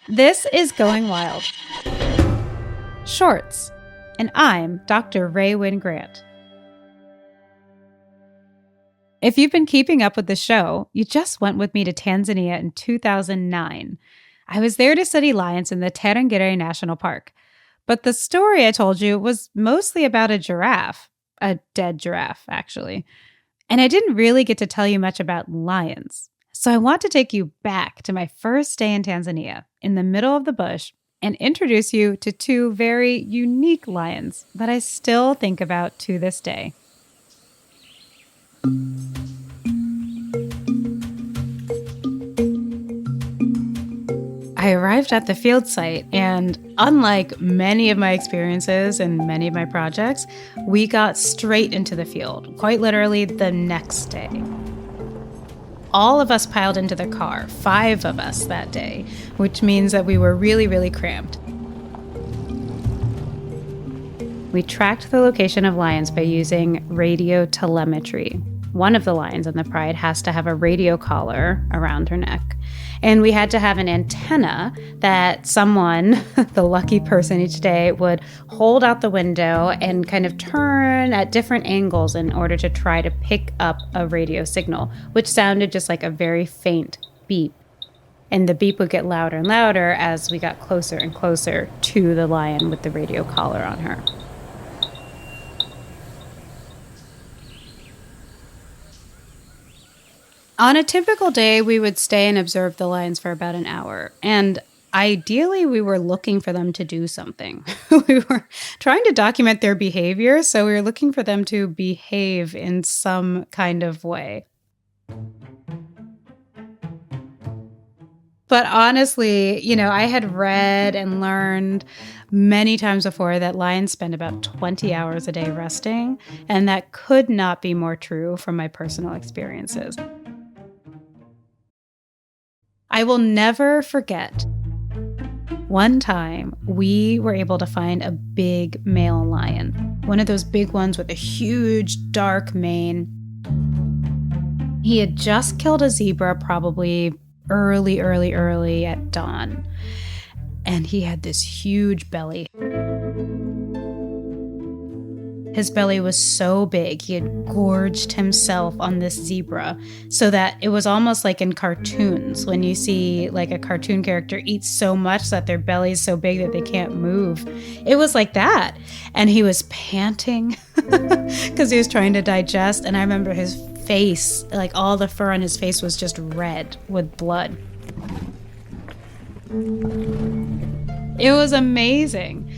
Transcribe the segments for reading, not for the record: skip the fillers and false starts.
This is Going Wild. Shorts. And I'm Dr. Rae Wynn Grant. If you've been keeping up with the show, you just went with me to Tanzania in 2009. I was there to study lions in the Tarangire National Park. But the story I told you was mostly about a giraffe. A dead giraffe, actually. And I didn't really get to tell you much about lions. So I want to take you back to my first day in Tanzania, in the middle of the bush, and introduce you to two very unique lions that I still think about to this day. I arrived at the field site, and unlike many of my experiences and many of my projects, we got straight into the field, quite literally the next day. All of us piled into the car, 5 of us that day, which means that we were really, really cramped. We tracked the location of lions by using radio telemetry. One of the lions in the pride has to have a radio collar around her neck. And we had to have an antenna that someone, the lucky person each day, would hold out the window and kind of turn at different angles in order to try to pick up a radio signal, which sounded just like a very faint beep. And the beep would get louder and louder as we got closer and closer to the lion with the radio collar on her. On a typical day, we would stay and observe the lions for about an hour. And ideally, we were looking for them to do something. We were trying to document their behavior, so we were looking for them to behave in some kind of way. But honestly, I had read and learned many times before that lions spend about 20 hours a day resting, and that could not be more true from my personal experiences. I will never forget one time we were able to find a big male lion, one of those big ones with a huge dark mane. He had just killed a zebra probably early at dawn, and he had this huge belly. His belly was so big, he had gorged himself on this zebra so that it was almost like in cartoons when you see like a cartoon character eat so much that their belly is so big that they can't move. It was like that. And he was panting because he was trying to digest. And I remember his face, like all the fur on his face was just red with blood. It was amazing.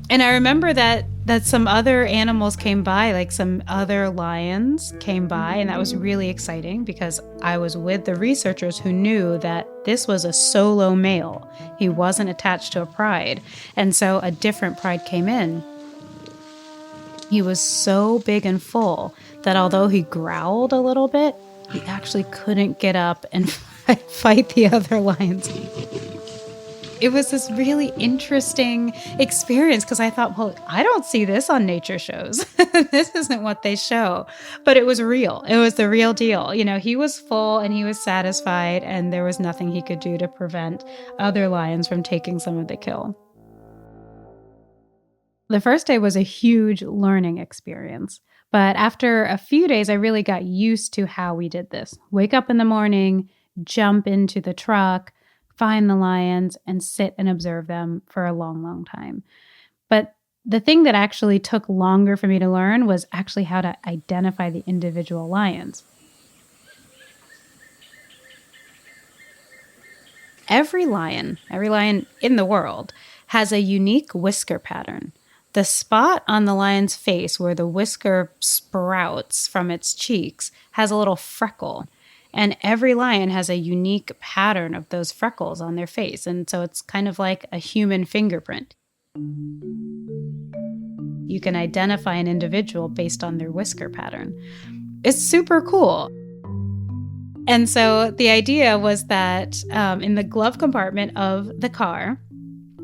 And I remember that some other animals came by, like some other lions came by, and that was really exciting because I was with the researchers who knew that this was a solo male. He wasn't attached to a pride, and so a different pride came in. He was so big and full that although he growled a little bit, he actually couldn't get up and fight the other lions. It was this really interesting experience because I thought, well, I don't see this on nature shows. This isn't what they show. But it was real. It was the real deal. He was full and he was satisfied, and there was nothing he could do to prevent other lions from taking some of the kill. The first day was a huge learning experience. But after a few days, I really got used to how we did this. Wake up in the morning, jump into the truck, find the lions, and sit and observe them for a long, long time. But the thing that actually took longer for me to learn was actually how to identify the individual lions. Every lion in the world has a unique whisker pattern. The spot on the lion's face where the whisker sprouts from its cheeks has a little freckle. And every lion has a unique pattern of those freckles on their face. And so it's kind of like a human fingerprint. You can identify an individual based on their whisker pattern. It's super cool. And so the idea was that in the glove compartment of the car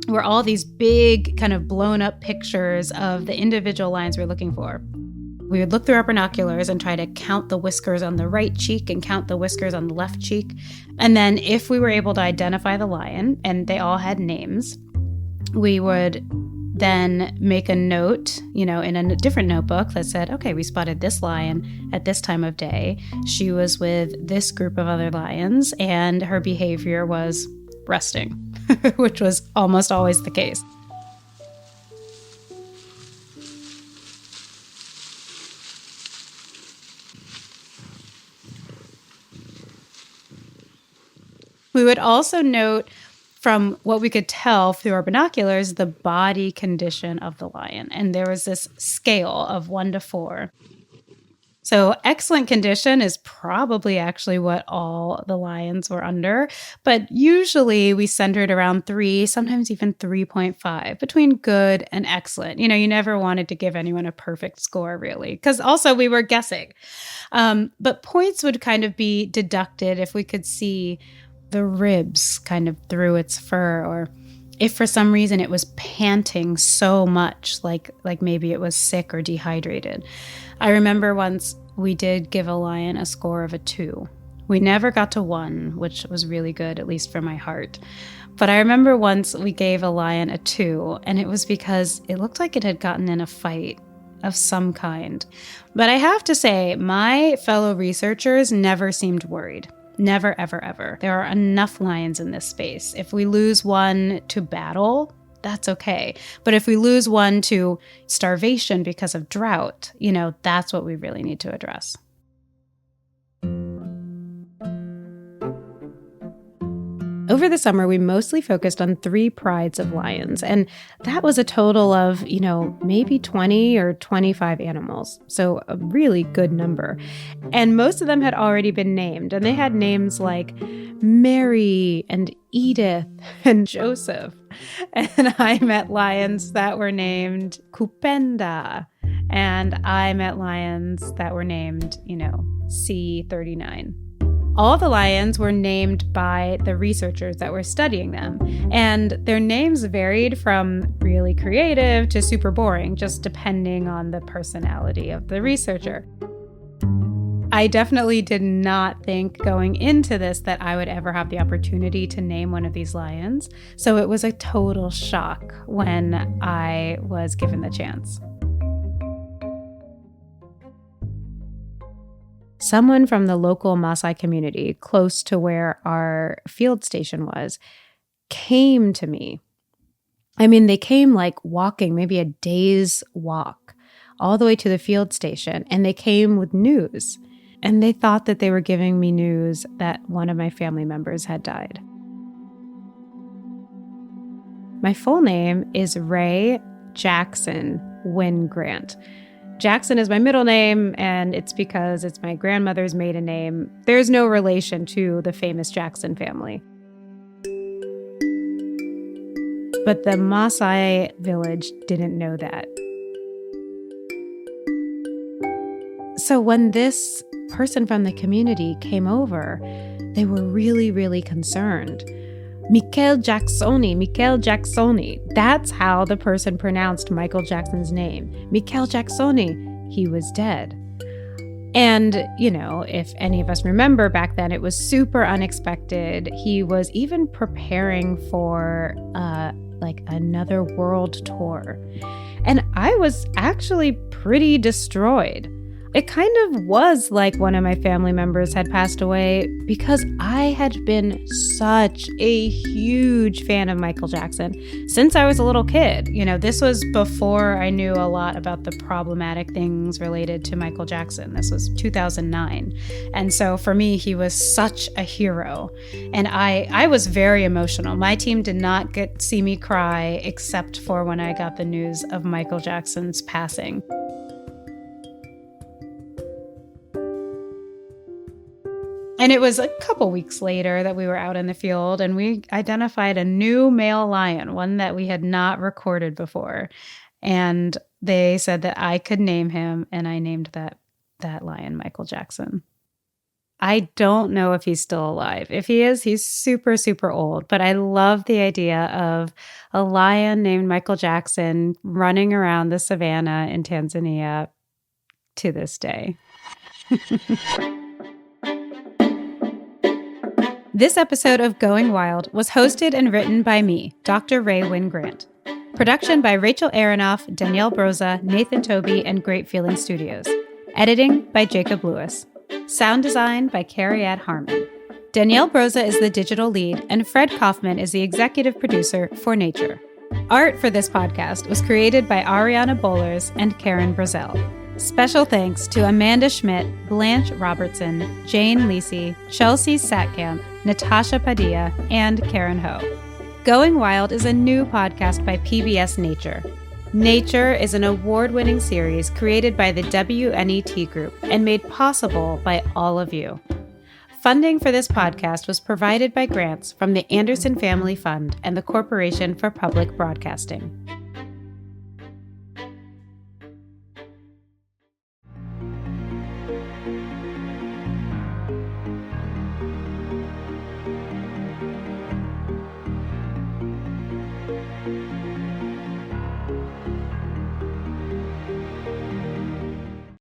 were all these big kind of blown up pictures of the individual lions we're looking for. We would look through our binoculars and try to count the whiskers on the right cheek and count the whiskers on the left cheek. And then if we were able to identify the lion, and they all had names, we would then make a note, in a different notebook that said, okay, we spotted this lion at this time of day. She was with this group of other lions, and her behavior was resting, which was almost always the case. We would also note, from what we could tell through our binoculars, the body condition of the lion. And there was this scale of 1 to 4. So excellent condition is probably actually what all the lions were under. But usually we centered around 3, sometimes even 3.5, between good and excellent. You never wanted to give anyone a perfect score, really, because also we were guessing. But points would kind of be deducted if we could see the ribs kind of through its fur, or if for some reason it was panting so much, like maybe it was sick or dehydrated. I remember once we did give a lion a score of a 2. We never got to 1, which was really good, at least for my heart. But I remember once we gave a lion a 2, and it was because it looked like it had gotten in a fight of some kind. But I have to say, my fellow researchers never seemed worried. Never, ever, ever. There are enough lions in this space. If we lose one to battle, that's okay. But if we lose one to starvation because of drought, that's what we really need to address. Over the summer, we mostly focused on 3 prides of lions, and that was a total of, maybe 20 or 25 animals. So a really good number. And most of them had already been named, and they had names like Mary and Edith and Joseph. And I met lions that were named Kupenda, and I met lions that were named, C39. All the lions were named by the researchers that were studying them, and their names varied from really creative to super boring, just depending on the personality of the researcher. I definitely did not think going into this that I would ever have the opportunity to name one of these lions, so it was a total shock when I was given the chance. Someone from the local Maasai community, close to where our field station was, came to me. I mean, they came like walking, maybe a day's walk, all the way to the field station, and they came with news. And they thought that they were giving me news that one of my family members had died. My full name is Ray Jackson Wingrant. Jackson is my middle name, and it's because it's my grandmother's maiden name. There's no relation to the famous Jackson family. But the Maasai village didn't know that. So when this person from the community came over, they were really, really concerned. Michael Jacksoni. That's how the person pronounced Michael Jackson's name. Michael Jacksoni. He was dead. And, if any of us remember back then, it was super unexpected. He was even preparing for another world tour. And I was actually pretty destroyed. It kind of was like one of my family members had passed away, because I had been such a huge fan of Michael Jackson since I was a little kid. This was before I knew a lot about the problematic things related to Michael Jackson. This was 2009. And so for me, he was such a hero. And I was very emotional. My team did not see me cry except for when I got the news of Michael Jackson's passing. And it was a couple weeks later that we were out in the field, and we identified a new male lion, one that we had not recorded before. And they said that I could name him, and I named that lion Michael Jackson. I don't know if he's still alive. If he is, he's super, super old. But I love the idea of a lion named Michael Jackson running around the savannah in Tanzania, to this day. This episode of Going Wild was hosted and written by me, Dr. Rae Wynn Grant. Production by Rachel Aronoff, Danielle Broza, Nathan Toby, and Great Feeling Studios. Editing by Jacob Lewis. Sound design by Carrie-Ann Harmon. Danielle Broza is the digital lead, and Fred Kaufman is the executive producer for Nature. Art for this podcast was created by Ariana Bowlers and Karen Brazel. Special thanks to Amanda Schmidt, Blanche Robertson, Jane Lisi, Chelsea Satkamp, Natasha Padilla, and Karen Ho. Going Wild is a new podcast by PBS Nature. Nature is an award-winning series created by the WNET Group and made possible by all of you. Funding for this podcast was provided by grants from the Anderson Family Fund and the Corporation for Public Broadcasting.